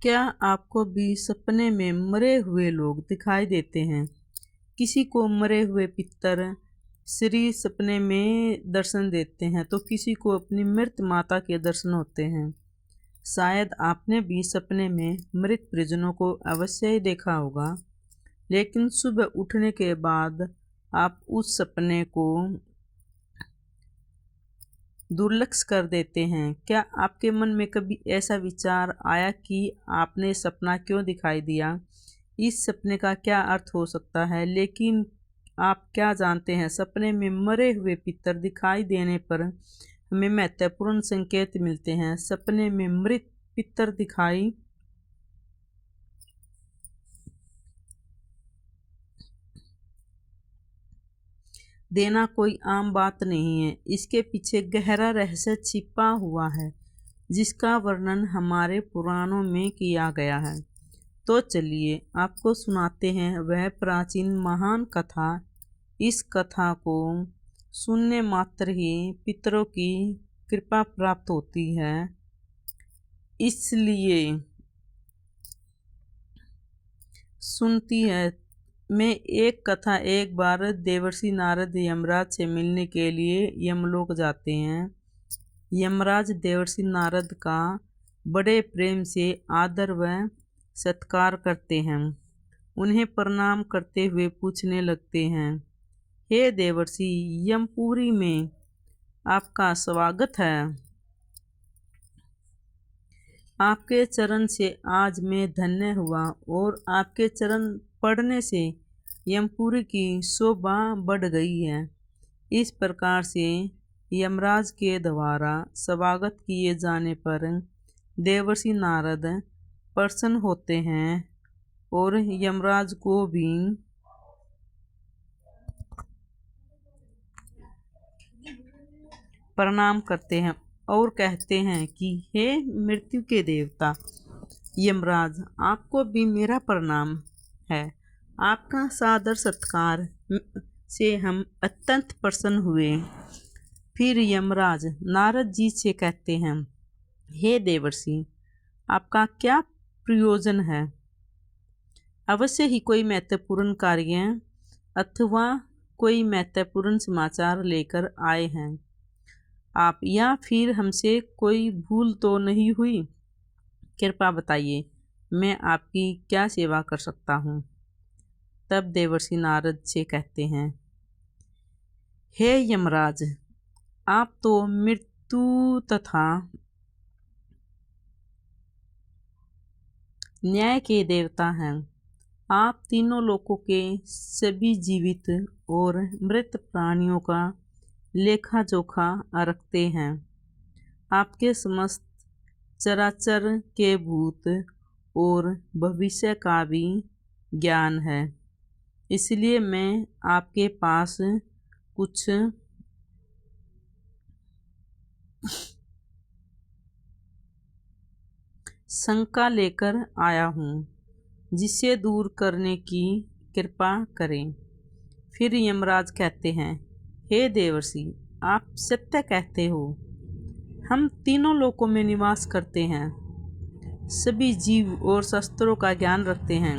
क्या आपको भी सपने में मरे हुए लोग दिखाई देते हैं? किसी को मरे हुए पितर श्री सपने में दर्शन देते हैं तो किसी को अपनी मृत माता के दर्शन होते हैं। शायद आपने भी सपने में मृत परिजनों को अवश्य ही देखा होगा, लेकिन सुबह उठने के बाद आप उस सपने को दुर्लक्ष कर देते हैं। क्या आपके मन में कभी ऐसा विचार आया कि आपने सपना क्यों दिखाई दिया? इस सपने का क्या अर्थ हो सकता है? लेकिन आप क्या जानते हैं, सपने में मरे हुए पितर दिखाई देने पर हमें महत्वपूर्ण संकेत मिलते हैं। सपने में मृत पितर दिखाई देना कोई आम बात नहीं है। इसके पीछे गहरा रहस्य छिपा हुआ है, जिसका वर्णन हमारे पुराणों में किया गया है। तो चलिए आपको सुनाते हैं वह प्राचीन महान कथा। इस कथा को सुनने मात्र ही पितरों की कृपा प्राप्त होती है, इसलिए सुनती है। मैं एक कथा। एक बार देवर्षि नारद यमराज से मिलने के लिए यमलोक जाते हैं। यमराज देवर्षि नारद का बड़े प्रेम से आदर व सत्कार करते हैं। उन्हें प्रणाम करते हुए पूछने लगते हैं, हे देवर्षि, यमपुरी में आपका स्वागत है। आपके चरण से आज मैं धन्य हुआ और आपके चरण पड़ने से यमपुरी की शोभा बढ़ गई है। इस प्रकार से यमराज के द्वारा स्वागत किए जाने पर देवर्षि नारद प्रसन्न होते हैं और यमराज को भी प्रणाम करते हैं और कहते हैं कि हे मृत्यु के देवता यमराज, आपको भी मेरा प्रणाम है। आपका सादर सत्कार से हम अत्यंत प्रसन्न हुए। फिर यमराज नारद जी से कहते हैं, हे देवर्षि, आपका क्या प्रयोजन है? अवश्य ही कोई महत्वपूर्ण कार्य अथवा कोई महत्वपूर्ण समाचार लेकर आए हैं आप, या फिर हमसे कोई भूल तो नहीं हुई? कृपया बताइए, मैं आपकी क्या सेवा कर सकता हूँ? तब देवर्षि नारद से कहते हैं, हे यमराज, आप तो मृत्यु तथा न्याय के देवता हैं। आप तीनों लोकों के सभी जीवित और मृत प्राणियों का लेखा जोखा रखते हैं। आपके समस्त चराचर के भूत और भविष्य का भी ज्ञान है। इसलिए मैं आपके पास कुछ शंका लेकर आया हूँ, जिसे दूर करने की कृपा करें। फिर यमराज कहते हैं, हे देवर्षि, आप सत्य कहते हो। हम तीनों लोकों में निवास करते हैं, सभी जीव और शस्त्रों का ज्ञान रखते हैं,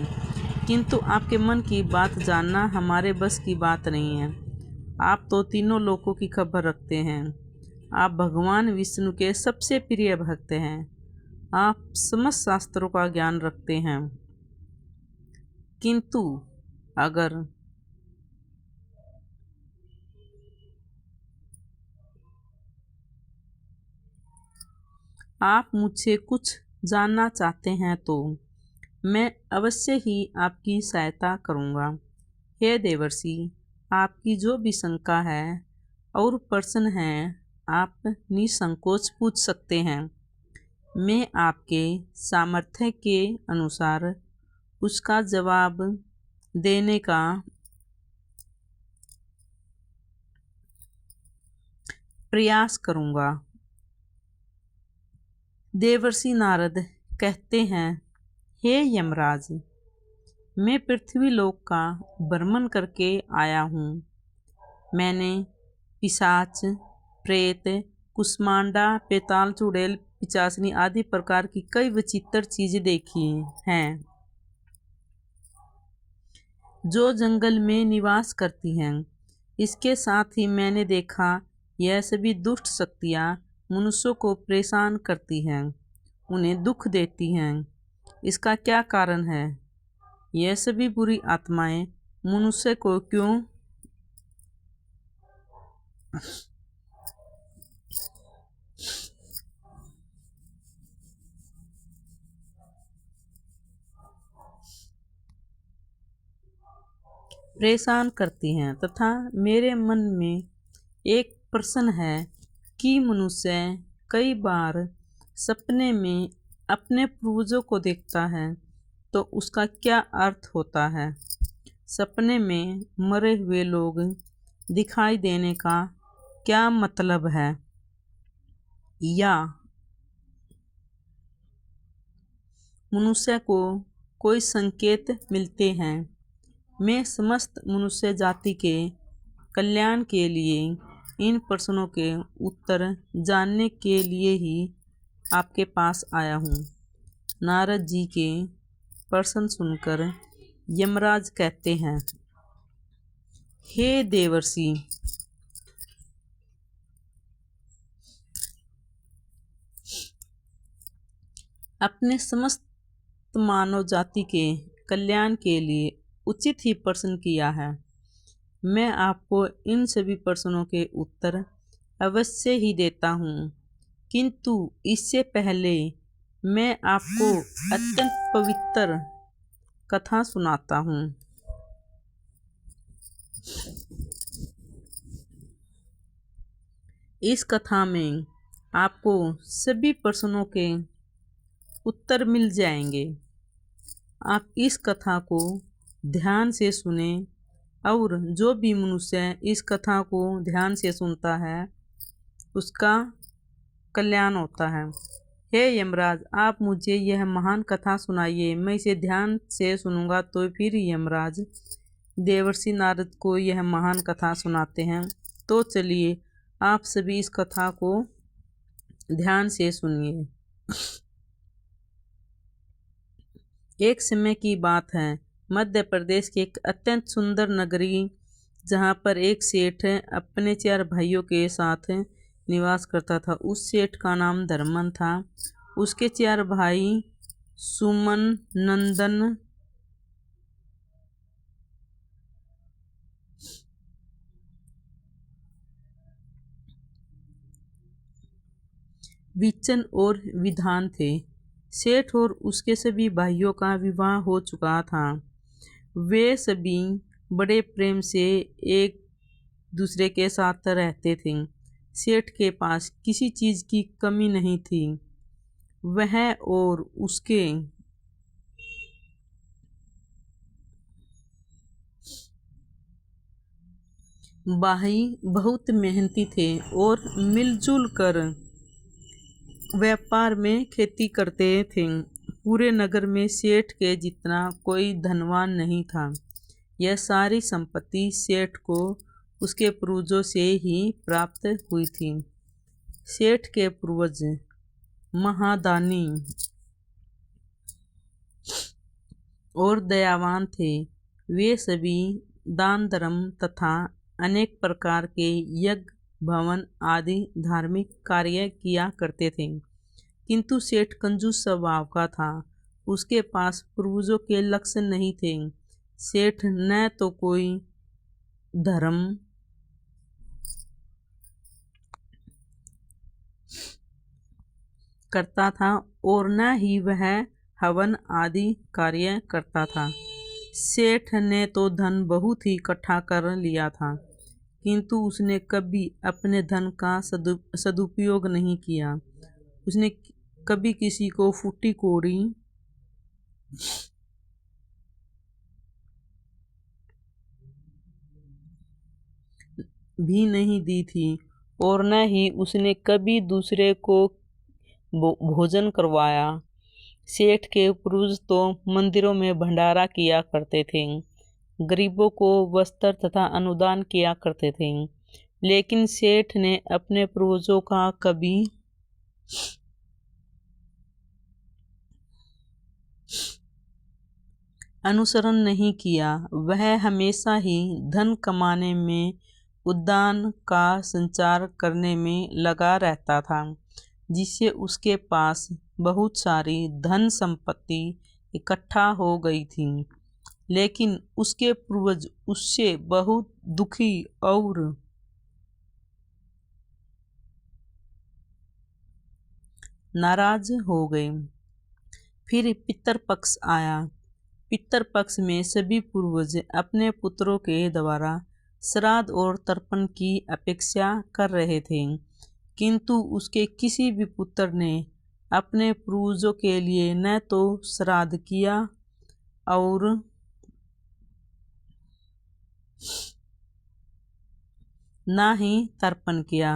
किंतु आपके मन की बात जानना हमारे बस की बात नहीं है। आप तो तीनों लोकों की खबर रखते हैं। आप भगवान विष्णु के सबसे प्रिय भक्त हैं। आप समस्त शास्त्रों का ज्ञान रखते हैं, किंतु अगर आप मुझसे कुछ जानना चाहते हैं तो मैं अवश्य ही आपकी सहायता करूँगा। हे देवर्षि, आपकी जो भी शंका है और प्रश्न है, आप निसंकोच पूछ सकते हैं। मैं आपके सामर्थ्य के अनुसार उसका जवाब देने का प्रयास करूँगा। देवर्षि नारद कहते हैं, हे यमराज, मैं पृथ्वी लोक का भ्रमण करके आया हूँ। मैंने पिशाच, प्रेत, कुष्मांडा, पेताल चुड़ैल पिचासनी आदि प्रकार की कई विचित्र चीजें देखी हैं जो जंगल में निवास करती हैं। इसके साथ ही मैंने देखा यह सभी दुष्ट शक्तियाँ मनुष्यों को परेशान करती हैं, उन्हें दुख देती हैं। इसका क्या कारण है? यह सभी बुरी आत्माएं मनुष्य को क्यों परेशान करती हैं तथा मेरे मन में एक प्रश्न है कि मनुष्य कई बार सपने में अपने पूर्वजों को देखता है तो उसका क्या अर्थ होता है? सपने में मरे हुए लोग दिखाई देने का क्या मतलब है? या मनुष्य को कोई संकेत मिलते हैं? मैं समस्त मनुष्य जाति के कल्याण के लिए इन प्रश्नों के उत्तर जानने के लिए ही आपके पास आया हूँ। नारद जी के प्रश्न सुनकर यमराज कहते हैं, हे देवर्षि, अपने समस्त मानव जाति के कल्याण के लिए उचित ही प्रश्न किया है। मैं आपको इन सभी प्रश्नों के उत्तर अवश्य ही देता हूँ, किंतु इससे पहले मैं आपको अत्यंत पवित्र कथा सुनाता हूँ। इस कथा में आपको सभी प्रश्नों के उत्तर मिल जाएंगे। आप इस कथा को ध्यान से सुने और जो भी मनुष्य इस कथा को ध्यान से सुनता है उसका कल्याण होता है। हे यमराज, आप मुझे यह महान कथा सुनाइए, मैं इसे ध्यान से सुनूंगा। तो फिर यमराज देवर्षि नारद को यह महान कथा सुनाते हैं। तो चलिए आप सभी इस कथा को ध्यान से सुनिए। एक समय की बात है, मध्य प्रदेश की एक अत्यंत सुंदर नगरी जहाँ पर एक सेठ अपने 4 भाइयों के साथ निवास करता था। उस सेठ का नाम धर्मन था। उसके 4 भाई सुमन, नंदन, विचन और विधान थे। सेठ और उसके सभी भाइयों का विवाह हो चुका था। वे सभी बड़े प्रेम से एक दूसरे के साथ रहते थे। सेठ के पास किसी चीज़ की कमी नहीं थी। वह और उसके भाई बहुत मेहनती थे और मिलजुल कर व्यापार में खेती करते थे। पूरे नगर में सेठ के जितना कोई धनवान नहीं था। यह सारी संपत्ति सेठ को उसके पूर्वजों से ही प्राप्त हुई थी। सेठ के पूर्वज महादानी और दयावान थे। वे सभी दान धर्म तथा अनेक प्रकार के यज्ञ, भवन आदि धार्मिक कार्य किया करते थे। किंतु सेठ कंजूस स्वभाव का था। उसके पास पूर्वजों के लक्ष्य नहीं थे। सेठ न तो कोई धर्म करता था और न ही वह हवन आदि कार्य करता था। सेठ ने तो धन बहुत ही इकट्ठा कर लिया था, किंतु उसने कभी अपने धन का सदुपयोग नहीं किया। उसने कभी किसी को फूटी कौड़ी भी नहीं दी थी और न ही उसने कभी दूसरे को भोजन करवाया। सेठ के पुरुष तो मंदिरों में भंडारा किया करते थे, गरीबों को वस्त्र तथा अनुदान किया करते थे, लेकिन सेठ ने अपने पूर्वजों का कभी अनुसरण नहीं किया। वह हमेशा ही धन कमाने में, उद्यान का संचार करने में लगा रहता था, जिससे उसके पास बहुत सारी धन संपत्ति इकट्ठा हो गई थी। लेकिन उसके पूर्वज उससे बहुत दुखी और नाराज हो गए। फिर पितृपक्ष आया। पितृपक्ष में सभी पूर्वज अपने पुत्रों के द्वारा श्राद्ध और तर्पण की अपेक्षा कर रहे थे, किंतु उसके किसी भी पुत्र ने अपने पूर्वजों के लिए न तो श्राद्ध किया और न ही तर्पण किया।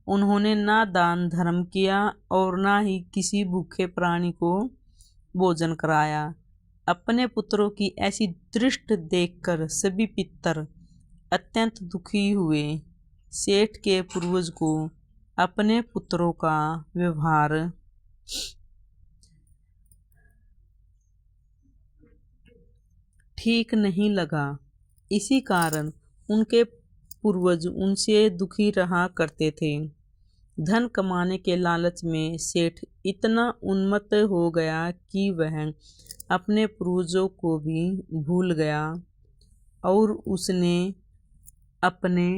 उन्होंने ना दान धर्म किया और ना ही किसी भूखे प्राणी को भोजन कराया। अपने पुत्रों की ऐसी दृष्टि देखकर सभी पितर अत्यंत दुखी हुए। सेठ के पूर्वज को अपने पुत्रों का व्यवहार ठीक नहीं लगा। इसी कारण उनके पूर्वज उनसे दुखी रहा करते थे। धन कमाने के लालच में सेठ इतना उन्मत्त हो गया कि वह अपने पूर्वजों को भी भूल गया और उसने अपने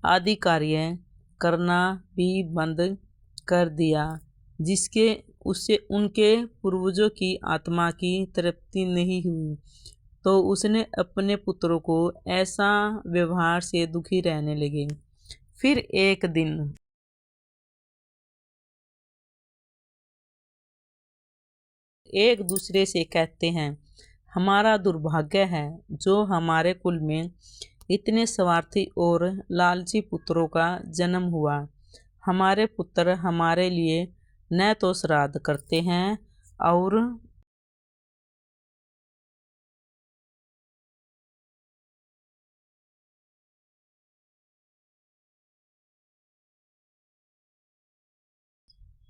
आदि कार्य करना भी बंद कर दिया, जिसके उससे उनके पूर्वजों की आत्मा की तृप्ति नहीं हुई। तो उसने अपने पुत्रों को ऐसा व्यवहार से दुखी रहने लगे। फिर एक दिन एक दूसरे से कहते हैं, हमारा दुर्भाग्य है जो हमारे कुल में इतने स्वार्थी और लालची पुत्रों का जन्म हुआ। हमारे पुत्र हमारे लिए न तो श्राद्ध करते हैं और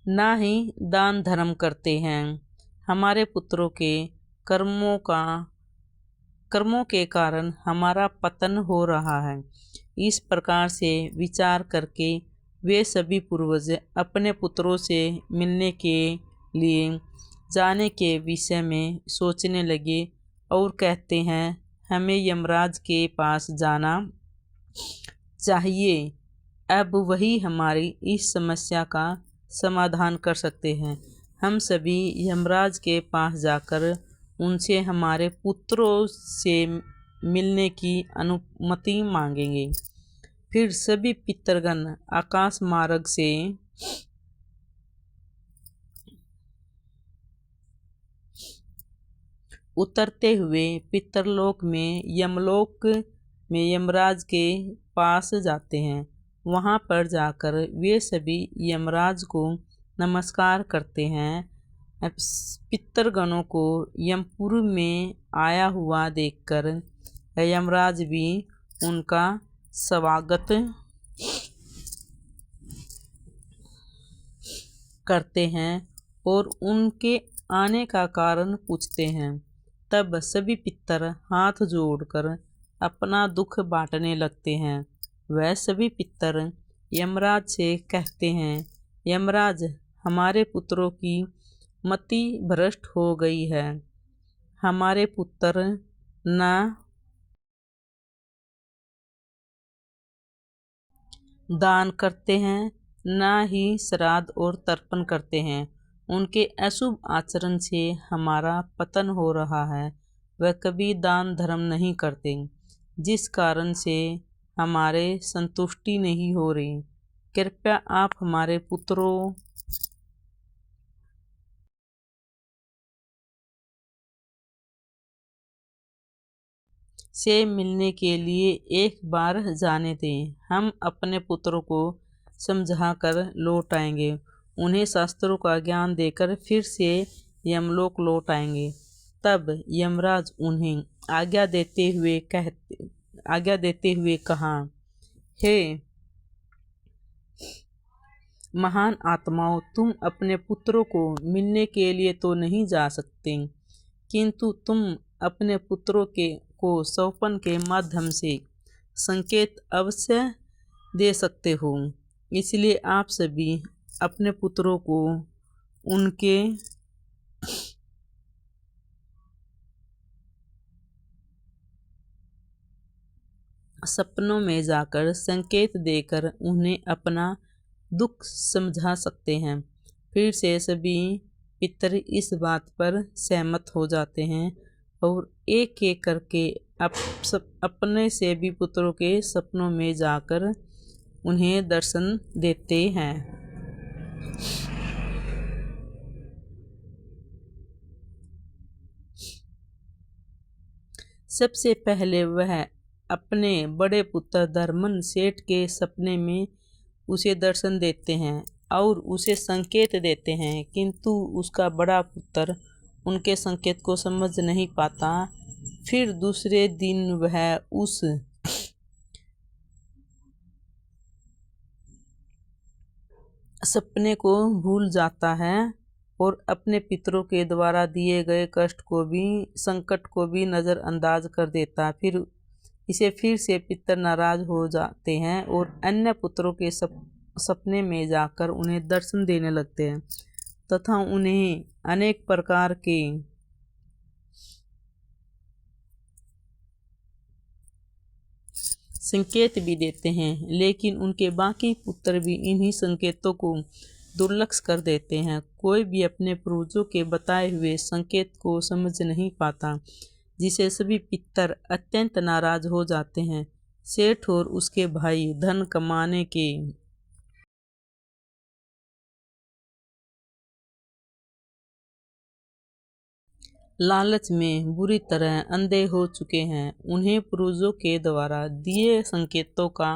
ना ही दान धर्म करते हैं। हमारे पुत्रों के कर्मों के कारण हमारा पतन हो रहा है। इस प्रकार से विचार करके वे सभी पूर्वज अपने पुत्रों से मिलने के लिए जाने के विषय में सोचने लगे और कहते हैं, हमें यमराज के पास जाना चाहिए। अब वही हमारी इस समस्या का समाधान कर सकते हैं। हम सभी यमराज के पास जाकर उनसे हमारे पुत्रों से मिलने की अनुमति मांगेंगे। फिर सभी पितरगण आकाश मार्ग से उतरते हुए पितरलोक में यमलोक में यमराज के पास जाते हैं। वहां पर जाकर वे सभी यमराज को नमस्कार करते हैं। पितरगणों को यमपुर में आया हुआ देखकर यमराज भी उनका स्वागत करते हैं और उनके आने का कारण पूछते हैं। तब सभी पितर हाथ जोड़कर अपना दुख बांटने लगते हैं। वह सभी पितर यमराज से कहते हैं, यमराज, हमारे पुत्रों की मति भ्रष्ट हो गई है। हमारे पुत्र न दान करते हैं, न ही श्राद्ध और तर्पण करते हैं। उनके अशुभ आचरण से हमारा पतन हो रहा है। वह कभी दान धर्म नहीं करते, जिस कारण से हमारे संतुष्टि नहीं हो रही। कृपया आप हमारे पुत्रों से मिलने के लिए एक बार जाने दें। हम अपने पुत्रों को समझाकर लौट आएंगे। उन्हें शास्त्रों का ज्ञान देकर फिर से यमलोक लौट आएंगे। तब यमराज उन्हें आज्ञा देते हुए कहा, हे महान आत्माओं, तुम अपने पुत्रों को मिलने के लिए तो नहीं जा सकते, किंतु तुम अपने पुत्रों को स्वप्न के माध्यम से संकेत अवश्य दे सकते हो। इसलिए आप सभी अपने पुत्रों को उनके सपनों में जाकर संकेत देकर उन्हें अपना दुख समझा सकते हैं। फिर से सभी पितर इस बात पर सहमत हो जाते हैं और एक एक करके अपने से भी पुत्रों के सपनों में जाकर उन्हें दर्शन देते हैं। सबसे पहले वह अपने बड़े पुत्र धर्मन सेठ के सपने में उसे दर्शन देते हैं और उसे संकेत देते हैं, किंतु उसका बड़ा पुत्र उनके संकेत को समझ नहीं पाता। फिर दूसरे दिन वह उस सपने को भूल जाता है और अपने पितरों के द्वारा दिए गए संकट को भी नज़रअंदाज कर देता। फिर फिर से पितर नाराज हो जाते हैं और अन्य पुत्रों के सपने में जाकर उन्हें दर्शन देने लगते हैं तथा उन्हें अनेक प्रकार के संकेत भी देते हैं, लेकिन उनके बाकी पुत्र भी इन्हीं संकेतों को दुर्लक्ष कर देते हैं। कोई भी अपने पूर्वजों के बताए हुए संकेत को समझ नहीं पाता, जिसे सभी पितर अत्यंत नाराज हो जाते हैं। सेठ और उसके भाई धन कमाने के लालच में बुरी तरह अंधे हो चुके हैं। उन्हें पूर्वजों के द्वारा दिए संकेतों का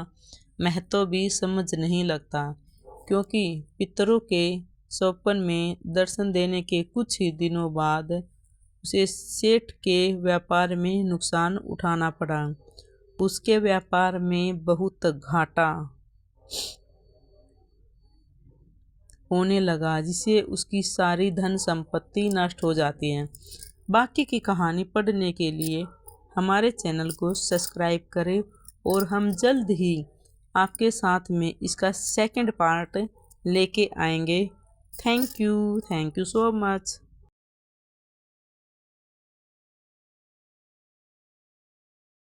महत्व भी समझ नहीं लगता, क्योंकि पितरों के स्वप्न में दर्शन देने के कुछ ही दिनों बाद उसे सेठ के व्यापार में नुकसान उठाना पड़ा। उसके व्यापार में बहुत घाटा होने लगा, जिससे उसकी सारी धन संपत्ति नष्ट हो जाती है। बाकी की कहानी पढ़ने के लिए हमारे चैनल को सब्सक्राइब करें और हम जल्द ही आपके साथ में इसका सेकंड पार्ट लेके आएंगे। Thank you so much.